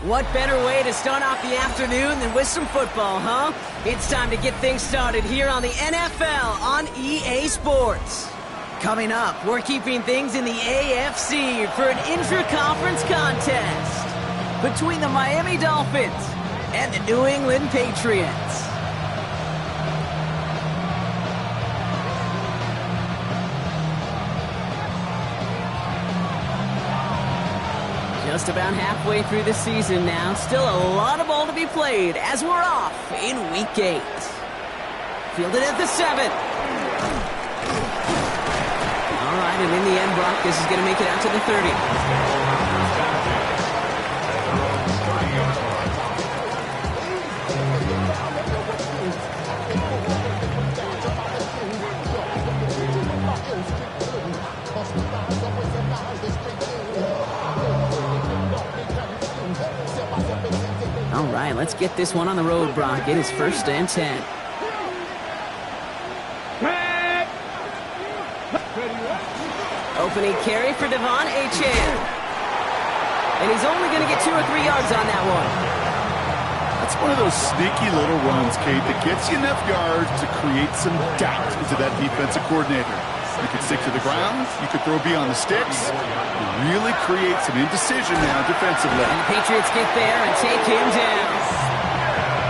What better way to start off the afternoon than with some football, huh? It's time to get things started here on the NFL on EA Sports. Coming up, we're keeping things in the AFC for an intra-conference contest between the Miami Dolphins and the New England Patriots. Just about halfway through the season now. Still a lot of ball to be played as we're off in Week 8. Fielded at the 7. All right, and in the end, Brock, this is going to make it out to the 30. All right, let's get this one on the road, Brock. It is 1st and 10. Opening carry for Devon Achane. And he's only going to get 2 or 3 yards on that one. That's one of those sneaky little runs, Kate, that gets you enough yards to create some doubt into that defensive coordinator. You could stick to the ground. You could throw beyond the sticks. It really creates some indecision now defensively. And the Patriots get there and take him down.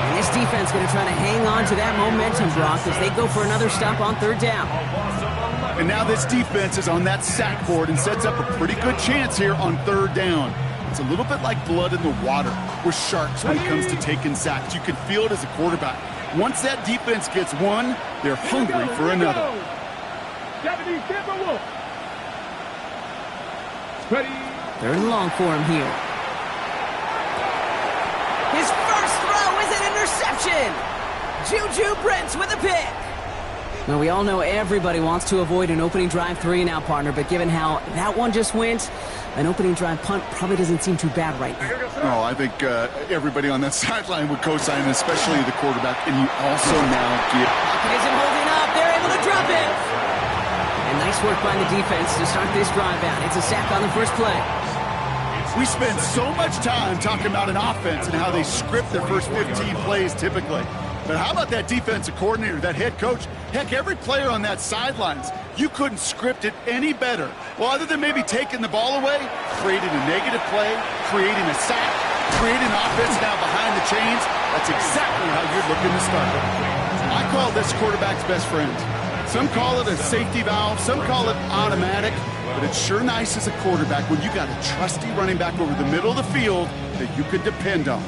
And this defense going to try to hang on to that momentum, Brock, as they go for another stop on 3rd down. And now this defense is on that sack board and sets up a pretty good chance here on 3rd down. It's a little bit like blood in the water with sharks when it comes to taking sacks. You can feel it as a quarterback. Once that defense gets one, they're hungry for another. 3rd and long for him here. His first throw is an interception. Juju Brents with a pick. Now, we all know everybody wants to avoid an opening drive 3-and-out, partner, but given how that one just went, an opening drive punt probably doesn't seem too bad right now. Oh, I think everybody on that sideline would co-sign, especially the quarterback, and you also now get... Pocket isn't holding up. They're able to drop it. And nice work by the defense to start this drive out. It's a sack on the first play. We spend so much time talking about an offense and how they script their first 15 plays typically. But how about that defensive coordinator, that head coach? Heck, every player on that sidelines, you couldn't script it any better. Well, other than maybe taking the ball away, creating a negative play, creating a sack, creating offense now behind the chains, that's exactly how you're looking to start it. I call this quarterback's best friend. Some call it a safety valve, some call it automatic, but it's sure nice as a quarterback when you got a trusty running back over the middle of the field that you could depend on.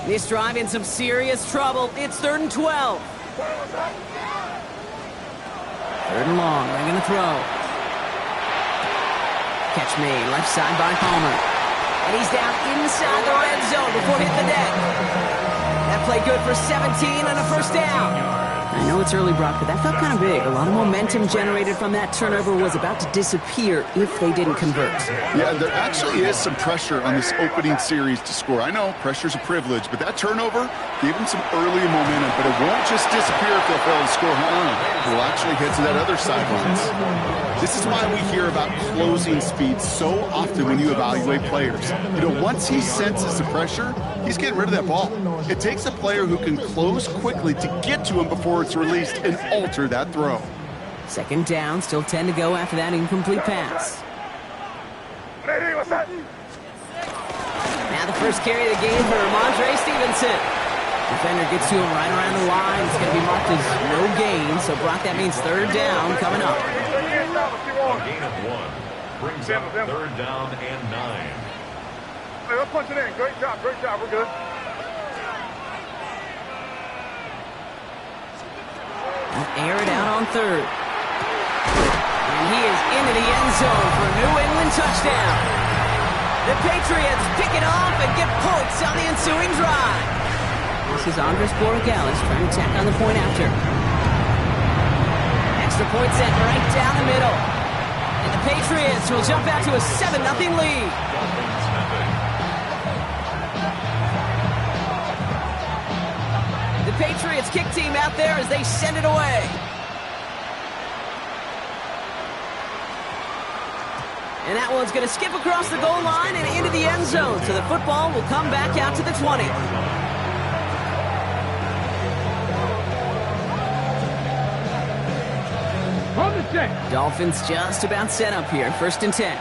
This drive in some serious trouble. It's 3rd and 12. 3rd and long. They're going to throw. Catch made. Left side by Palmer. And he's down inside the red zone before hitting the net. That play good for 17 and a 1st down. I know it's early, Brock, but that felt kind of big. A lot of momentum generated from that turnover was about to disappear if they didn't convert. Yeah, there actually is some pressure on this opening series to score. I know pressure's a privilege, but that turnover gave them some early momentum, but it won't just disappear if they'll fail to score. We'll actually head to that other sidelines. This is why we hear about closing speed so often when you evaluate players. You know, once he senses the pressure, he's getting rid of that ball. It takes a player who can close quickly to get to him before it's released and alter that throw. 2nd down, still 10 to go after that incomplete pass. Now the first carry of the game for Ramondre Stevenson. Defender gets to him right around the line. It's going to be marked as no gain, so Brock, that means 3rd down coming up. A gain of 1 brings up 3rd down and 9. Hey, let's punch it in. Great job, we're good. Air it out on 3rd. And he is into the end zone for a New England touchdown. The Patriots pick it off and get points on the ensuing drive. This is Andres Borregales trying to tack on the point after. Extra point set right down the middle. And the Patriots will jump out to a 7-0 lead. The Patriots kick team out there as they send it away. And that one's going to skip across the goal line and into the end zone. So the football will come back out to the 20. Dolphins just about set up here. 1st and 10.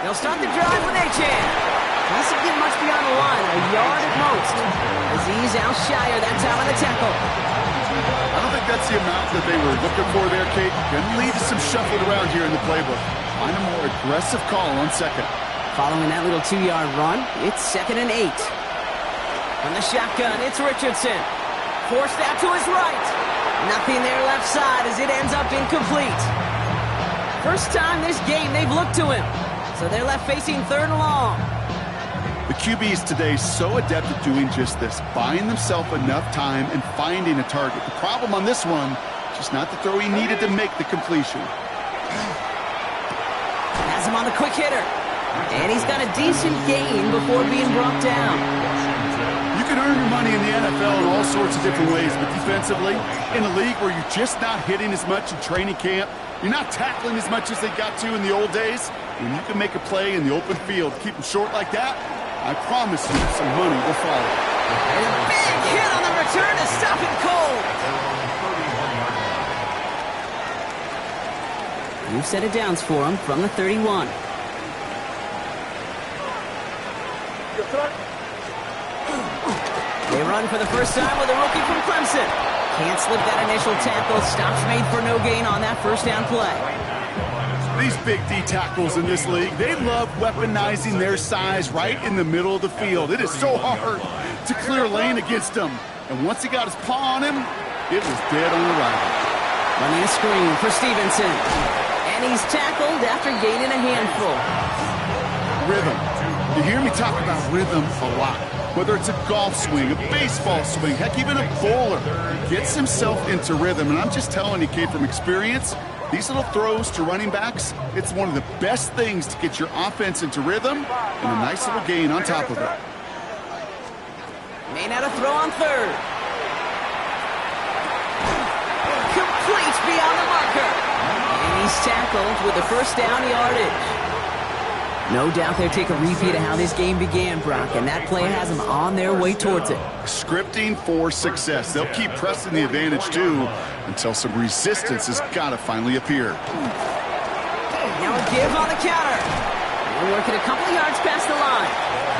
They'll start the drive with Achane. Doesn't get much beyond the line, a yard at most. Azeez Al-Shaair that time on the tackle. I don't think that's the amount that they were looking for there, Kate. Gonna lead to some shuffled around here in the playbook. Find a more aggressive call on 2nd. Following that little 2-yard run, it's 2nd and 8. From the shotgun, it's Richardson. Forced out to his right. Nothing there left side as it ends up incomplete. First time this game they've looked to him. So they're left facing 3rd and long. The QBs today so adept at doing just this, buying themselves enough time and finding a target. The problem on this one, just not the throw he needed to make the completion. Has him on the quick hitter. And he's got a decent gain before being brought down. You can earn your money in the NFL in all sorts of different ways, but defensively, in a league where you're just not hitting as much in training camp, you're not tackling as much as they got to in the old days, when you can make a play in the open field, keep them short like that, I promise you some money will follow. And a big hit on the return to stop it cold. New set of downs for him from the 31. They run for the first time with a rookie from Clemson. Can't slip that initial tackle. Stops made for no gain on that first down play. These big D tackles in this league, they love weaponizing their size right in the middle of the field. It is so hard to clear lane against them. And once he got his paw on him, it was dead on arrival. Running a screen for Stevenson. And he's tackled after gaining a handful. Rhythm. You hear me talk about rhythm a lot. Whether it's a golf swing, a baseball swing, heck, even a bowler. He gets himself into rhythm. And I'm just telling you, kid, from experience, these little throws to running backs, it's one of the best things to get your offense into rhythm and a nice little gain on top of it. May not a throw on 3rd. Complete beyond the marker. And he's tackled with the first down yardage. No doubt they'll take a repeat of how this game began, Brock, and that play has them on their way towards it. Scripting for success. They'll keep pressing the advantage, too, until some resistance has got to finally appear. Now a give on the counter. We're working a couple of yards past the line.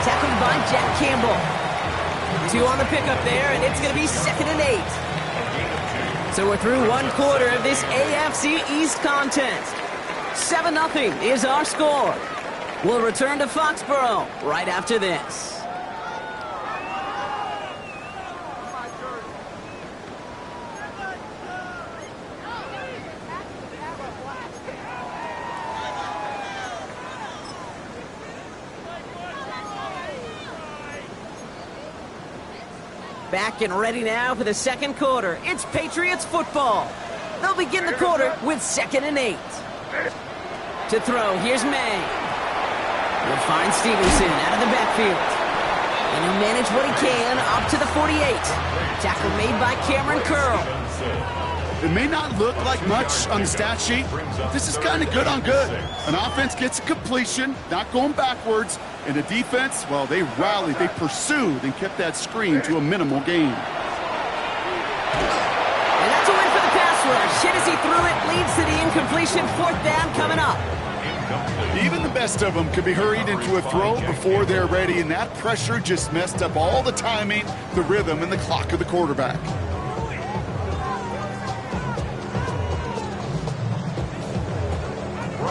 Tackled by Jack Campbell. 2 on the pickup there, and it's going to be 2nd and 8. So we're through 1 quarter of this AFC East contest. 7-0 is our score. We'll return to Foxborough right after this. Back and ready now for the 2nd quarter. It's Patriots football. They'll begin the quarter with 2nd and 8. To throw, here's May. He'll find Stevenson out of the backfield. And he'll manage what he can up to the 48. Tackle made by Cameron Curl. It may not look like much on the stat sheet. This is kind of good on good. An offense gets a completion, not going backwards. And the defense, well, they rallied, they pursued, and kept that screen to a minimal gain. And that's a win for the pass rush. Hit as he threw it, leads to the incompletion. 4th down coming up. Even the best of them could be hurried into a throw before they're ready, and that pressure just messed up all the timing, the rhythm, and the clock of the quarterback.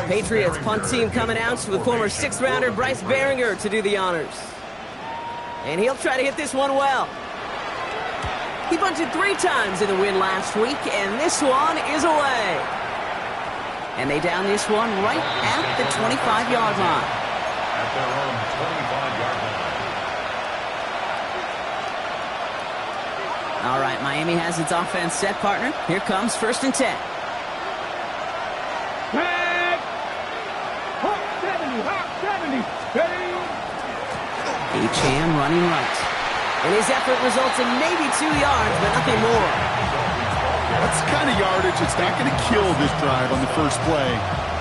Patriots punt team coming out with former 6th-rounder Bryce Baringer to do the honors. And he'll try to hit this one well. He punted 3 times in the win last week, and this one is away. And they down this one right at the 25-yard line. At their own 25-yard line. All right, Miami has its offense set, partner. Here comes 1st and 10. Achane running right. And his effort results in maybe 2 yards, but nothing more. That's the kind of yardage it's not going to kill this drive on the first play,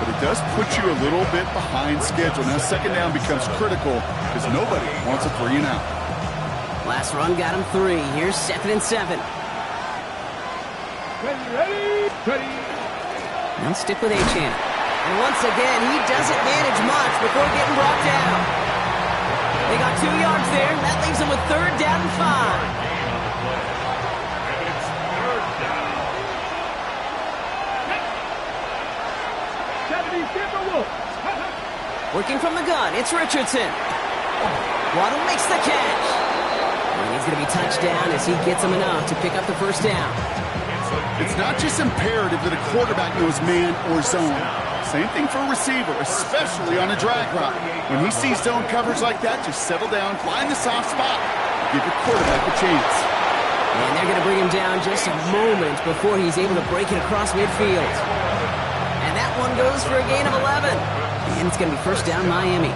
but it does put you a little bit behind schedule. Now second down becomes critical because nobody wants a 3 and out. Last run got him 3. Here's 2nd and 7. Ready. Now stick with Achane. And once again, he doesn't manage much before getting brought down. They got 2 yards there. That leaves them with 3rd down and 5. Working from the gun, it's Richardson. Waddle makes the catch. And he's going to be touched down as he gets him enough to pick up the 1st down. It's not just imperative that a quarterback knows man or zone. Same thing for a receiver, especially on a drag route. When he sees zone coverage like that, just settle down, find the soft spot, give your quarterback a chance. And they're going to bring him down just a moment before he's able to break it across midfield. And that one goes for a gain of 11. And it's going to be 1st down Miami.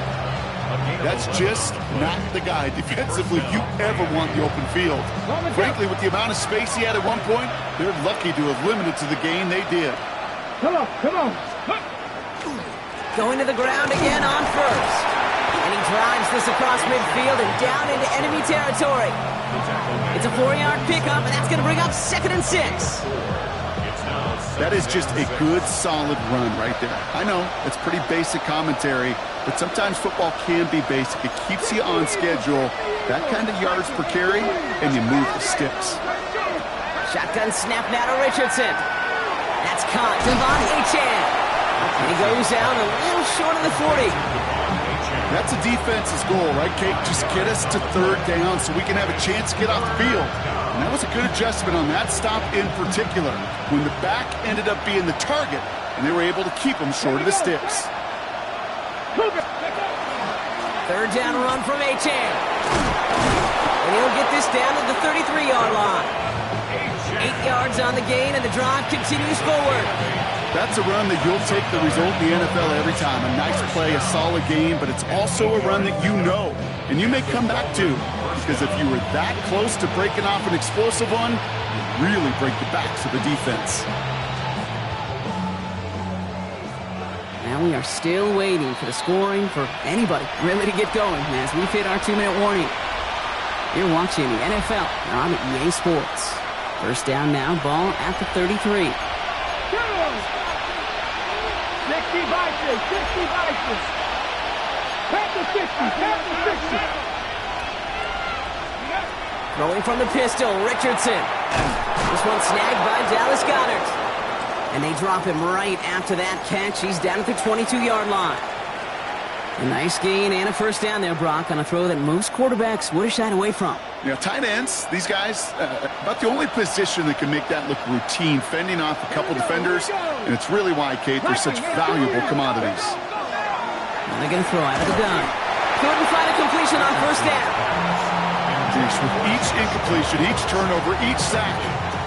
That's just not the guy defensively you ever want the open field. Frankly, with the amount of space he had at one point, they're lucky to have limited to the gain they did. Come on. Going to the ground again on 1st. And he drives this across midfield and down into enemy territory. It's a 4-yard pickup, and that's going to bring up 2nd and 6. That is just a good, solid run right there. I know, it's pretty basic commentary, but sometimes football can be basic. It keeps you on schedule, that kind of yards per carry, and you move the sticks. Shotgun snap now to Richardson. That's caught. Devon Achane. And he goes down a little short of the 40. That's a defense's goal, right, Kate? Just get us to 3rd down so we can have a chance to get off the field. And that was a good adjustment on that stop in particular, when the back ended up being the target, and they were able to keep him short of the sticks. 3rd down run from Achane. And he'll get this down to the 33-yard line. 8 yards on the gain, and the drive continues forward. That's a run that you'll take the result in the NFL every time. A nice play, a solid game, but it's also a run that you know, and you may come back to. Because if you were that close to breaking off an explosive one, you really break the backs of the defense. Now we are still waiting for the scoring for anybody really to get going as we've hit our 2-minute warning. You're watching the NFL on EA Sports. 1st down now, ball at the 33. 60 Vikings. Tap the 60. Throwing from the pistol, Richardson. This one snagged by Dallas Goedert. And they drop him right after that catch. He's down at the 22-yard line. A nice gain and a 1st down there, Brock, on a throw that most quarterbacks would have shied away from. Yeah, tight ends, these guys, about the only position that can make that look routine, fending off a couple defenders, and it's really why, Kate, they're such valuable commodities. Now they're going to throw out of the gun. Couldn't find a completion on 1st down. With each incompletion, each turnover, each sack,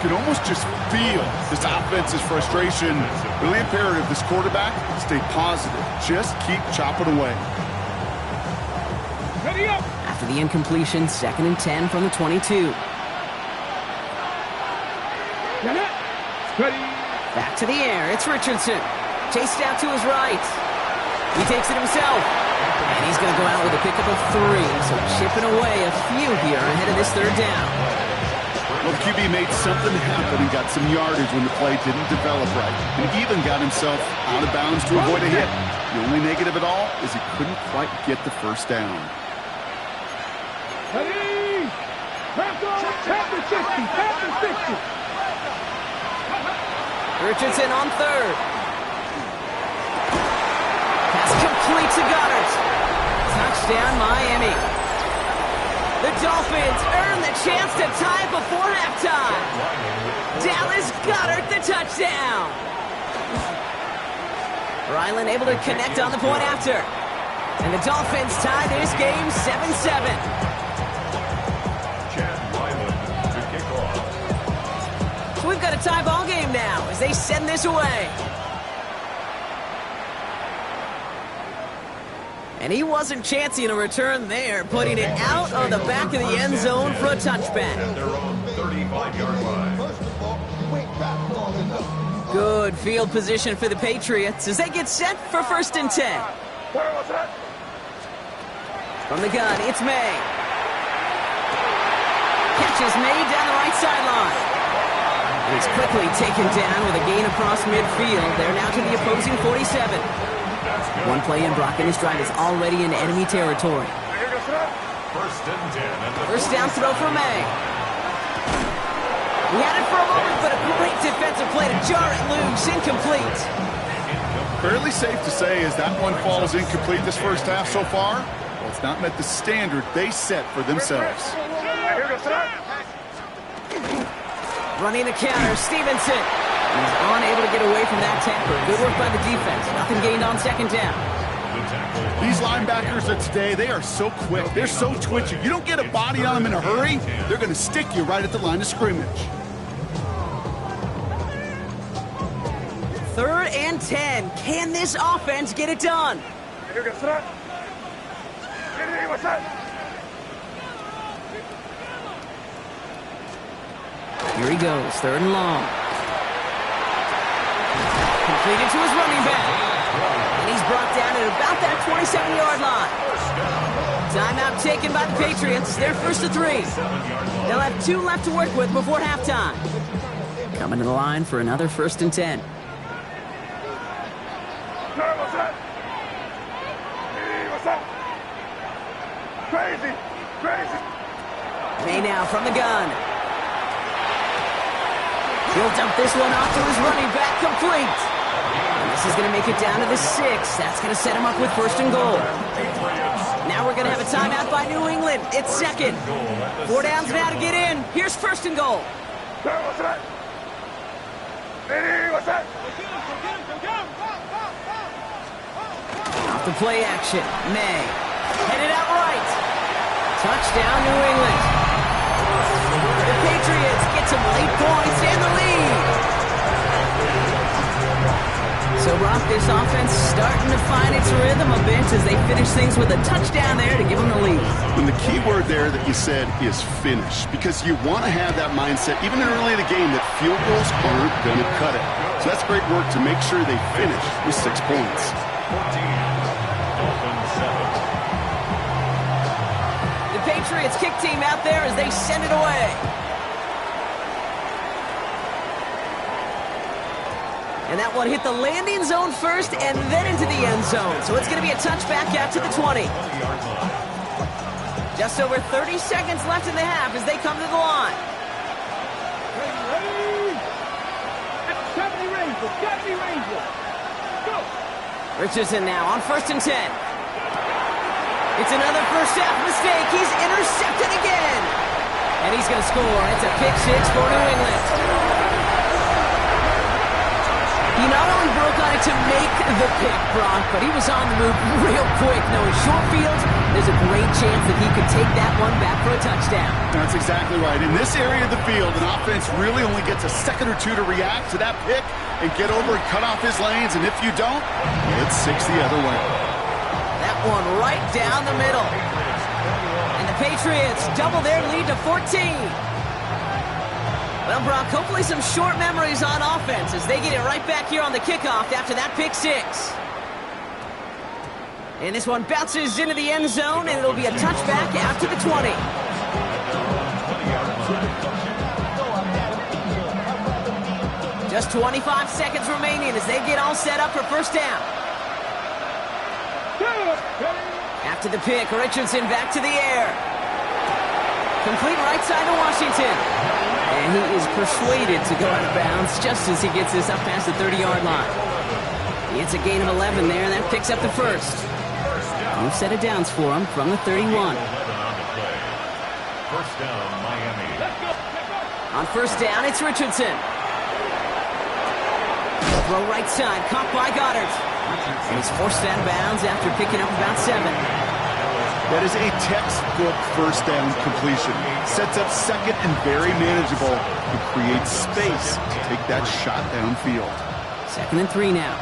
you can almost just feel this offense's frustration. Really imperative this quarterback stay positive. Just keep chopping away. After the incompletion, 2nd and 10 from the 22. Back to the air. It's Richardson. Chased out to his right. He takes it himself. And he's going to go out with a pickup of 3. So chipping away a few here ahead of this 3rd down. Well, the QB made something happen and got some yardage when the play didn't develop right. And even got himself out of bounds to avoid a hit. The only negative at all is he couldn't quite get the 1st down. Richardson on 3rd. Pass complete to Goedert. Touchdown, Miami. The Dolphins earn the chance to tie before halftime. Dallas Goedert the touchdown. Ryland able to connect on the point after. And the Dolphins tie this game 7-7. So we've got a tie ball game now as they send this away. And he wasn't chancing a return there, putting it out of the back of the end zone for a touchback. At their own 35-yard line. good field position for the Patriots as they get set for 1st and 10. From the gun, it's May. Catch is made down the right sideline. He's quickly taken down with a gain across midfield. They're now to the opposing 47. One play in, Brock, and his drive is already in enemy territory. 1st and 10. First down throw for May. He had it for a moment, but a great defensive play to jar it loose. Incomplete. Fairly safe to say as that one falls incomplete this first half so far. Well, it's not met the standard they set for themselves. Running the counter, Stevenson. He's unable to get away from that tackler. Good work by the defense. Nothing gained on 2nd down. These linebackers of today, they are so quick. They're so twitchy. You don't get a body on them in a hurry, they're going to stick you right at the line of scrimmage. 3rd and 10. Can this offense get it done? Here he goes, 3rd and long. Completed to his running back. And he's brought down at about that 27-yard line. Timeout taken by the Patriots. They're 1st and 3. They'll have 2 left to work with before halftime. Coming to the line for another 1st and 10. Crazy. May now from the gun. He'll dump this one off to his running back, complete. And this is going to make it down to the 6. That's going to set him up with 1st and goal. Now we're going to have a timeout by New England. It's 2nd. 4 downs now to get in. Here's 1st and goal. Off the play action. May. Headed out right. Touchdown, New England. The Patriots get some late points and the lead. So, Brock, this offense starting to find its rhythm a bit as they finish things with a touchdown there to give them the lead. And the key word there that you said is finish, because you want to have that mindset, even early in the game, that field goals aren't going to cut it. So that's great work to make sure they finish with 6 points. 14. Dolphins 7. The Patriots kick team out there as they send it away. And that one hit the landing zone first and then into the end zone. So it's going to be a touchback out to the 20. Just over 30 seconds left in the half as they come to the line. Richardson now on 1st and 10. It's another first half mistake. He's intercepted again. And he's going to score. It's a pick 6 for New England. He not only broke on it to make the pick, Brock, but he was on the move real quick. Knowing short fields, there's a great chance that he could take that one back for a touchdown. That's exactly right. In this area of the field, an offense really only gets a second or two to react to that pick and get over and cut off his lanes. And if you don't, it's 6 the other way. That one right down the middle. And the Patriots double their lead to 14. Well, Brock, hopefully some short memories on offense as they get it right back here on the kickoff after that pick 6. And this one bounces into the end zone, and it'll be a touchback out to the 20. Just 25 seconds remaining as they get all set up for first down. After the pick, Richardson back to the air. Complete right side to Washington. And he is persuaded to go out of bounds just as he gets this up past the 30-yard line. It's a gain of 11 there, and that picks up the first. New set of downs for him from the 31. First down, Miami. On first down, it's Richardson. Throw right side, caught by Goddard. And he's forced out of bounds after picking up about 7. That is a textbook first down completion. Sets up second and very manageable and creates space to take that shot downfield. 2nd and 3 now.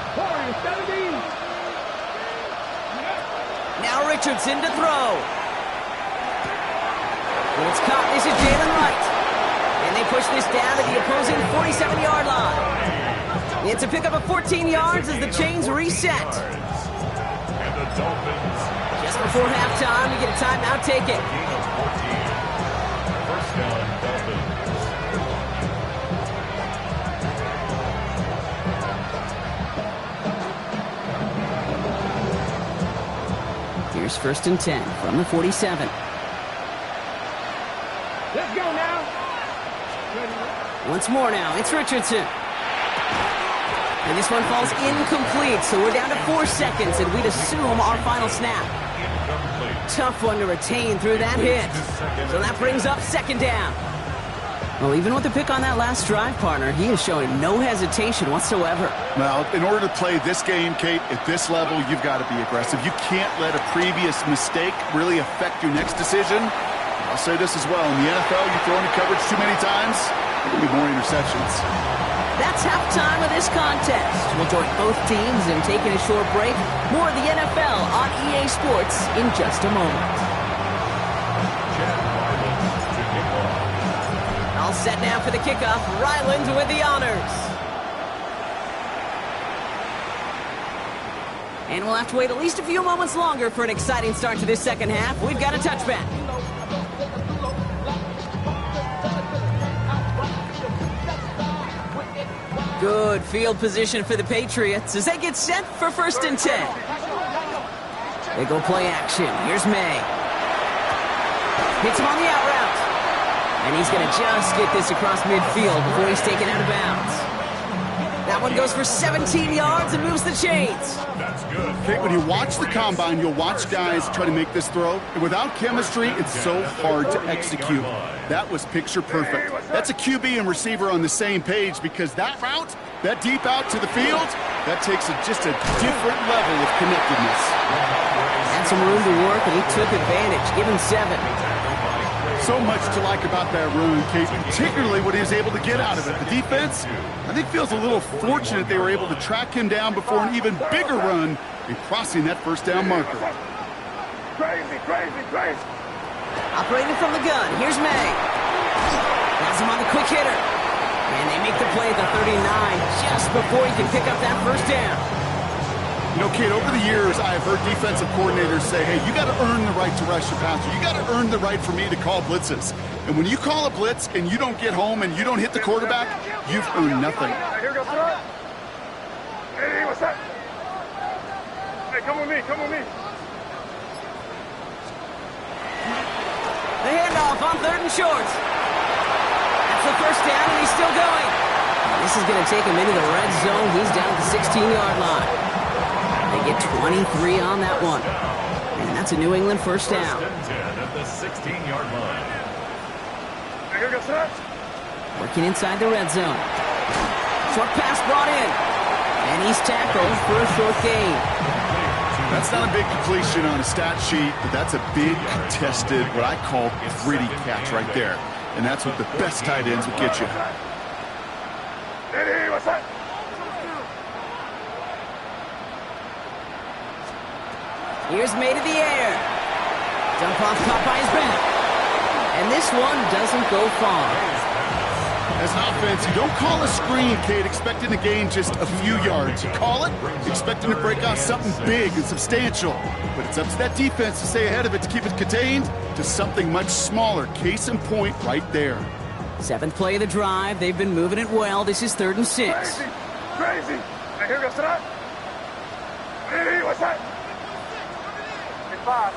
Now Richardson to throw. When it's caught, this is Jalen Wright. And they push this down to the opposing 47-yard line. It's a pickup of 14 yards as the chains reset. And the Dolphins. Just before halftime, we get a timeout taken. Gain of 14. First down, Dolphins. Here's 1st and 10 from the 47. Let's go now. Once more now, it's Richardson. And this one falls incomplete, so we're down to 4 seconds, and we'd assume our final snap. Incomplete. Tough one to retain through that hit. So that brings up 2nd down. Well, even with the pick on that last drive, partner, he is showing no hesitation whatsoever. Well, in order to play this game, Kate, at this level, you've got to be aggressive. You can't let a previous mistake really affect your next decision. I'll say this as well. In the NFL, you throw into coverage too many times, there will be more interceptions. That's halftime of this contest. We'll join both teams in taking a short break. More of the NFL on EA Sports in just a moment. Chad Ryland to kick off. All set now for the kickoff. Ryland with the honors. And we'll have to wait at least a few moments longer for an exciting start to this second half. We've got a touchback. Good field position for the Patriots as they get set for 1st and 10. They go play action. Here's May. Hits him on the out route. And he's going to just get this across midfield before he's taken out of bounds. That one goes for 17 yards and moves the chains. That's good. Kate, when you watch the combine, you'll watch guys try to make this throw. And without chemistry, it's so hard to execute. That was picture perfect. That's a QB and receiver on the same page because that route, that deep out to the field, that takes just a different level of connectedness. Had some room to work, and he took advantage. Give him 7. So much to like about that run, Kate, particularly what he was able to get out of it. The defense, I think, feels a little fortunate they were able to track him down before an even bigger run in crossing that 1st down marker. Crazy, crazy, crazy. Operating from the gun, here's May. Has him on the quick hitter. And they make the play at the 39 just before he can pick up that 1st down. You know, Kate, over the years, I've heard defensive coordinators say, hey, you got to earn the right to rush the passer. You got to earn the right for me to call blitzes. And when you call a blitz and you don't get home and you don't hit the quarterback, you've earned nothing. Here goes Scott. Hey, what's that? Hey, come with me, come with me. The handoff on 3rd and short. That's the 1st down, and he's still going. This is going to take him into the red zone. He's down at the 16-yard line. They get 23 on that one. And that's a New England 1st down. 1st and 10 at the 16-yard line. Hey, here goes Scott. Working inside the red zone. Short pass brought in. And he's tackled for a short gain. That's not a big completion on a stat sheet, but that's a big contested, what I call gritty catch right there. And that's what the best tight ends will get you. Hey, what's that? Here's May to the air. Dump off caught by his back. And this one doesn't go far. As an offense, you don't call a screen, Kate, expecting to gain just a few yards. You call it, expecting to break off something big and substantial. But it's up to that defense to stay ahead of it, to keep it contained to something much smaller. Case in point right there. 7th play of the drive. They've been moving it well. This is 3rd and 6. Crazy, crazy. Hey, here goes Scott. Hey, what's that? Hey, 5.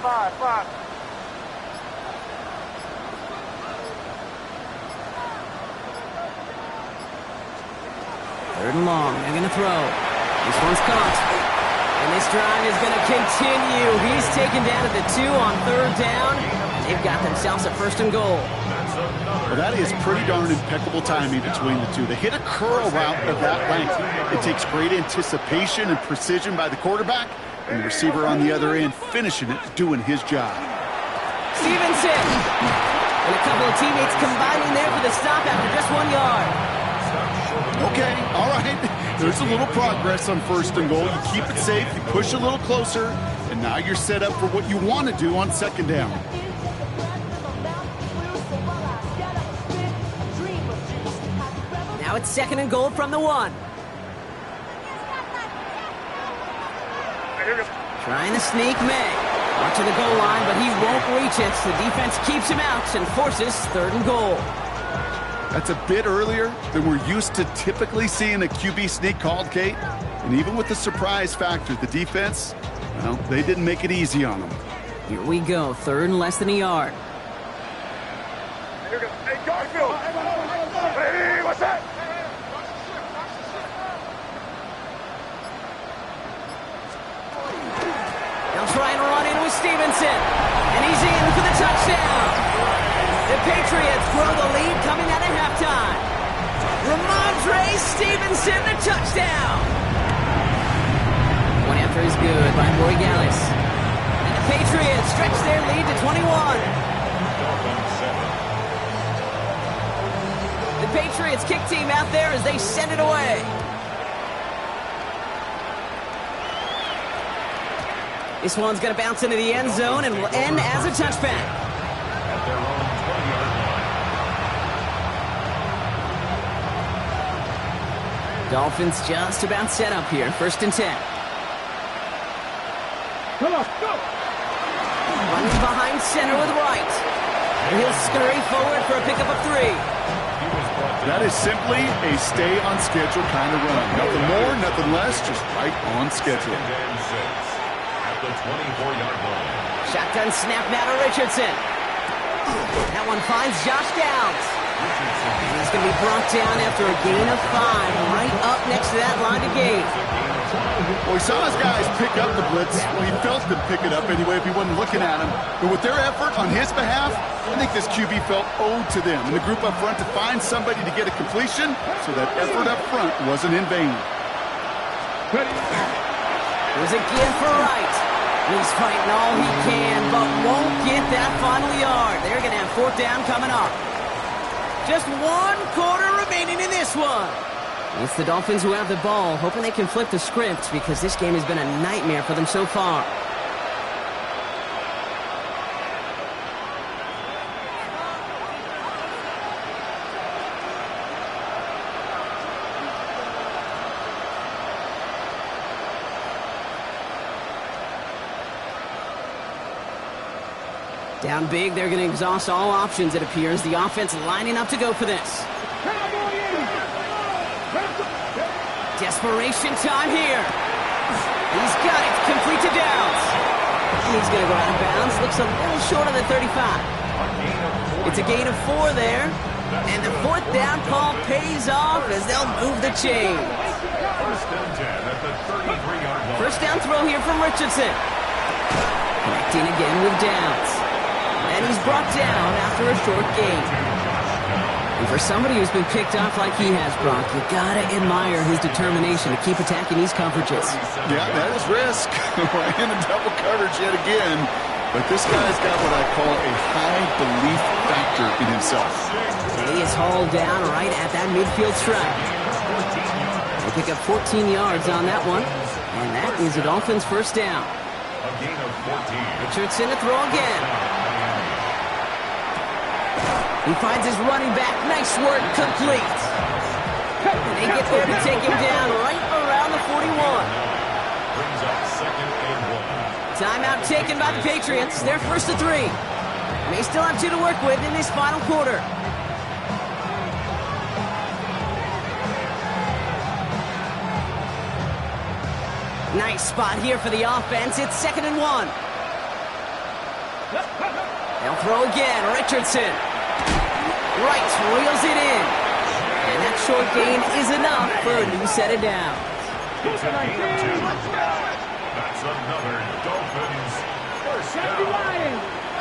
3rd and long. They're going to throw. This one's caught. And this drive is going to continue. He's taken down at the 2 on 3rd down. They've got themselves a 1st and goal. Well, that is pretty darn impeccable timing between the two. They hit a curl route of that length. It takes great anticipation and precision by the quarterback, and the receiver on the other end finishing it, doing his job. Stevenson! And a couple of teammates combining there for the stop after just 1 yard. Okay, all right. There's a little progress on 1st and goal. You keep it safe, you push a little closer, and now you're set up for what you want to do on 2nd down. Now it's 2nd and goal from the 1. Trying to sneak May. Up to the goal line, but he won't reach it. The defense keeps him out and forces 3rd and goal. That's a bit earlier than we're used to typically seeing a QB sneak called, Kate. And even with the surprise factor, the defense, well, they didn't make it easy on them. Here we go, 3rd and less than a yard. Hey, Garfield! Hey, what's that? They'll try and run in with Stevenson. And he's in for the touchdown. The Patriots grow the lead coming out of halftime. Ramondre Stevenson, the touchdown. One after is good by Roy Gallis. And the Patriots stretch their lead to 21. The Patriots kick team out there as they send it away. This one's going to bounce into the end zone and will end as a touchback. At their own 20-yard line. Dolphins just about set up here. 1st and 10. Come on, go! Running behind center with Wright. He'll scurry forward for a pickup of 3. That is simply a stay-on-schedule kind of run. Nothing more, nothing less, just right on schedule. 2nd and 6. At the 24-yard line. Shotgun snap now to Richardson. That one finds Josh Downs. And he's going to be brought down after a gain of 5, right up next to that line to gain. Well, we saw his guys pick up the blitz. We felt them pick it up anyway if he wasn't looking at him. But with their effort on his behalf, I think this QB felt owed to them and the group up front to find somebody to get a completion, so that effort up front wasn't in vain. It was a give for Wright. He's fighting all he can, but won't get that final yard. They're going to have 4th down coming up. Just 1 quarter remaining in this one. It's the Dolphins who have the ball, hoping they can flip the script because this game has been a nightmare for them so far. Down big, they're going to exhaust all options, it appears. The offense lining up to go for this. Desperation time here. He's got it, complete to Downs. He's going to go out of bounds. Looks a little short of the 35. It's a gain of 4 there. And the 4th down call pays off as they'll move the chain. 1st and 10 at the 33-yard line. 1st down throw here from Richardson. Connecting again with Downs. And he's brought down after a short gain. And for somebody who's been picked off like he has, Brock, you gotta admire his determination to keep attacking these coverages. Yeah, that is risk. We're in the double coverage yet again. But this guy's got what I call a high belief factor in himself. And he is hauled down right at that midfield stripe. They pick up 14 yards on that one. And that is the Dolphins' 1st down. A gain of 14. Richardson to throw again. He finds his running back. Nice work, complete. And they get there to take him down right around the 41. Brings up 2nd and 1. Timeout taken by the Patriots. They're 1st to 3. And they still have 2 to work with in this final quarter. Nice spot here for the offense. It's 2nd and 1. They'll throw again. Richardson. Wright reels it in. And that short gain is enough for a new set of downs. It's a gain of 2. That's another Dolphins 1st down.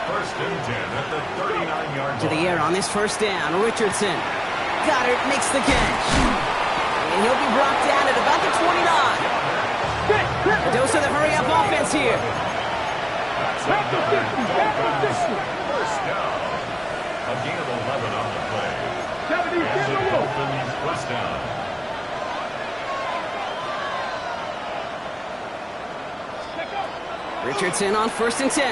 1st and 10 at the 39-yard line. To the air on this 1st down. Richardson. Goddard makes the catch. And he'll be brought down at about the 29. A dose of the hurry-up offense here. That's another Dolphins 1st down. A gain of 11 on the play. And the Dolphins 1st down. Richardson on 1st and 10.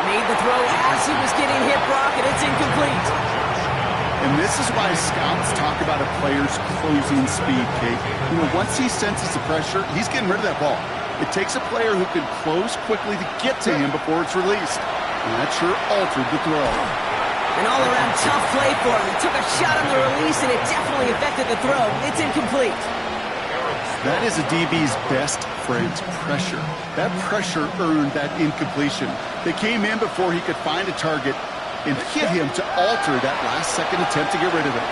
Made the throw as he was getting hit, Brock, and it's incomplete. And this is why scouts talk about a player's closing speed, Kate. You know, once he senses the pressure, he's getting rid of that ball. It takes a player who can close quickly to get to him before it's released. And that sure altered the throw. An all-around tough play for him. He took a shot on the release, and it definitely affected the throw. It's incomplete. That is a DB's best friend, pressure. That pressure earned that incompletion. They came in before he could find a target and hit him to alter that last-second attempt to get rid of it.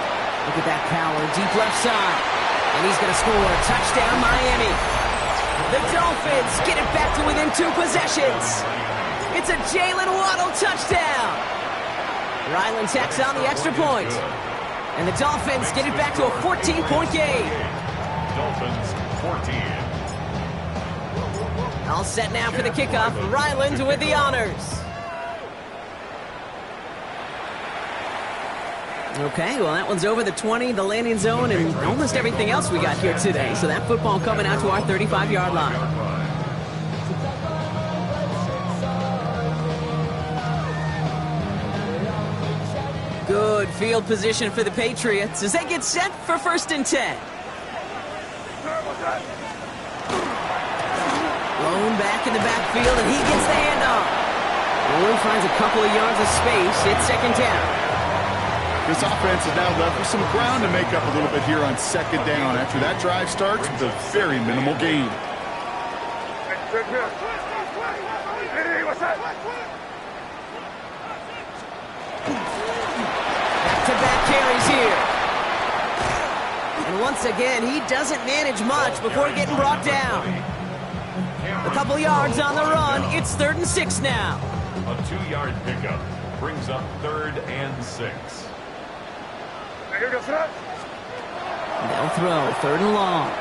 Look at that power, deep left side. And he's going to score. Touchdown, Miami. The Dolphins get it back to within 2 possessions. It's a Jalen Waddle touchdown. Ryland tacks on the extra point. And the Dolphins get it back to a 14-point game. Dolphins 14. All set now for the kickoff. Ryland with the honors. Okay, well, that one's over the 20, the landing zone, and almost everything else we got here today. So that football coming out to our 35-yard line. Good field position for the Patriots as they get set for 1st and 10. Blown back in the backfield, and he gets the handoff. He finds a couple of yards of space. It's 2nd down. This offense is now left with some ground to make up a little bit here on 2nd down after that drive starts with a very minimal gain. Back-to-back carries here. And once again, he doesn't manage much before getting brought down. A couple yards on the run. It's 3rd and 6 now. A 2-yard pickup brings up 3rd and 6. They'll throw 3rd and long.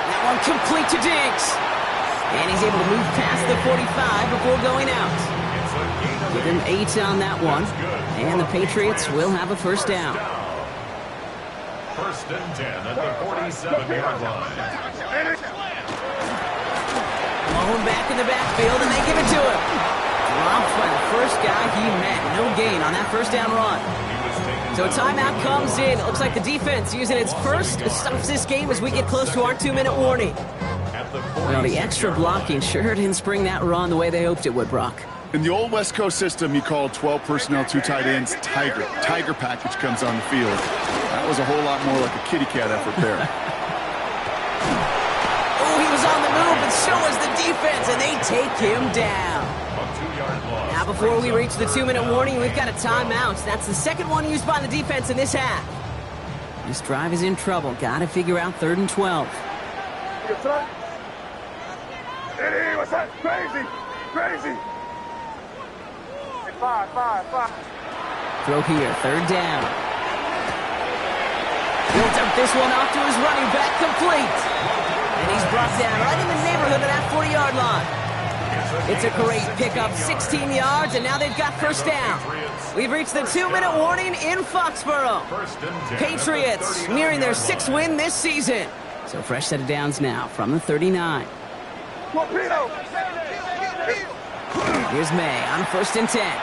That one complete to Diggs. And he's able to move past the 45 before going out. Give him 8 on that one. And the Patriots will have a 1st down. 1st and 10 at the 47-yard line. Blown back in the backfield, and they give it to him. Dropped by the first guy he met. No gain on that 1st down run. So a timeout comes in. It looks like the defense using its first stops this game as we get close to our 2-minute warning. Well, the extra blocking sure didn't spring that run the way they hoped it would, Brock. In the old West Coast system, you called 12 personnel, 2 tight ends, Tiger. Tiger package comes on the field. That was a whole lot more like a kitty cat effort there. Oh, he was on the move, and so was the defense, and they take him down. Now, before we reach the 2-minute warning, we've got a timeout. That's the 2nd one used by the defense in this half. This drive is in trouble. Got to figure out 3rd and 12. What's that? Crazy! Crazy! 5. Throw here, 3rd down. Built up this one off to his running back, complete. And he's brought down right in the neighborhood of that 40-yard line. It's a great pickup, 16 yards, and now they've got 1st down. We've reached the 2-minute warning in Foxborough. Patriots nearing their 6th win this season. So fresh set of downs now from the 39. Here's May on 1st and 10.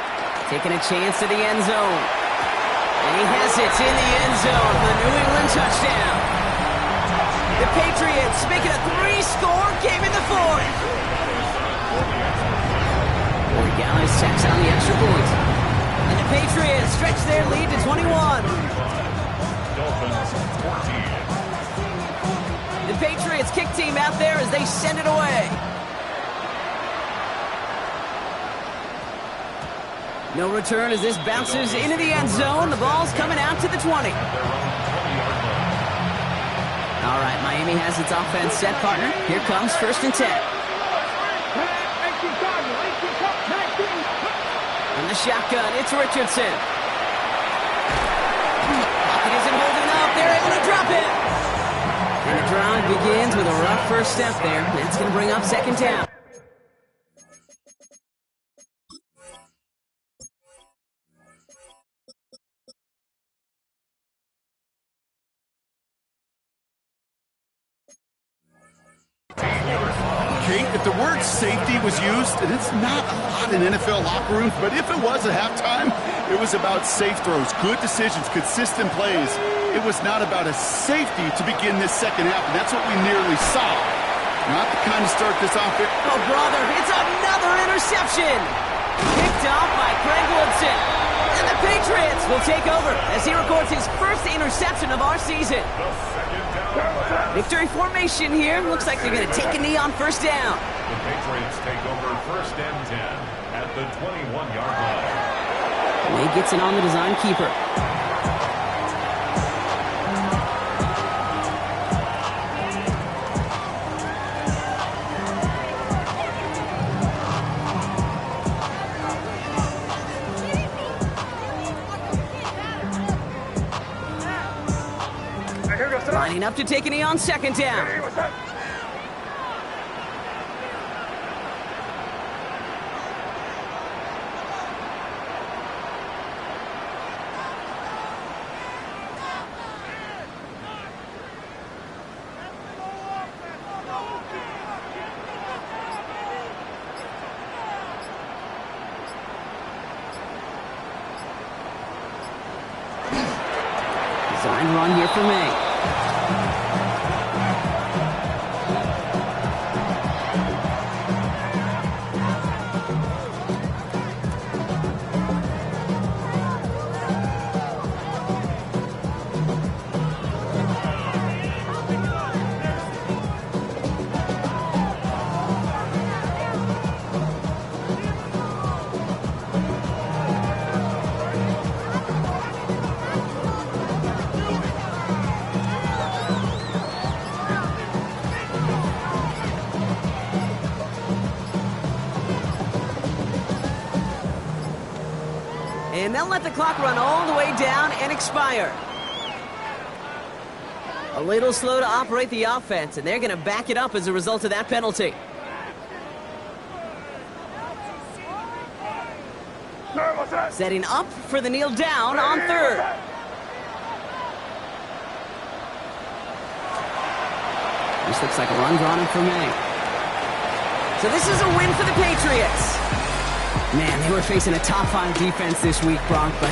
Taking a chance to the end zone. And he has it in the end zone for the New England touchdown. The Patriots making a 3-score game in the 4th. Corey Gallis tacks on the extra point. And the Patriots stretch their lead to 21. Dolphins 14. The Patriots kick team out there as they send it away. No return as this bounces into the end zone. The ball's coming out to the 20. All right, Miami has its offense set, partner. Here comes 1st and 10. In the shotgun, it's Richardson. Pocket isn't holding up. They're able to drop it. And the drive begins with a rough first step there. That's going to bring up 2nd down. Kate, if the word safety was used, and it's not a lot in NFL locker rooms, but if it was at halftime, it was about safe throws, good decisions, consistent plays. It was not about a safety to begin this second half, and that's what we nearly saw. Not the kind of start this offense. Oh, brother, it's another interception. Picked off by Craig Woodson. And the Patriots will take over as he records his first interception of our season. Victory formation here. Looks like they're going to take a knee on first down. The Patriots take over first and 10 at the 21-yard line. He gets it on the design keeper. Lining up to take a knee on second down. Hey, what's that? Design run here for May. And they'll let the clock run all the way down and expire. A little slow to operate the offense, and they're going to back it up as a result of that penalty. Sir, what's that? Setting up for the kneel down on third. This looks like a run drawn in for May. So this is a win for the Patriots. Man, they were facing a top 5 defense this week, Bronk, but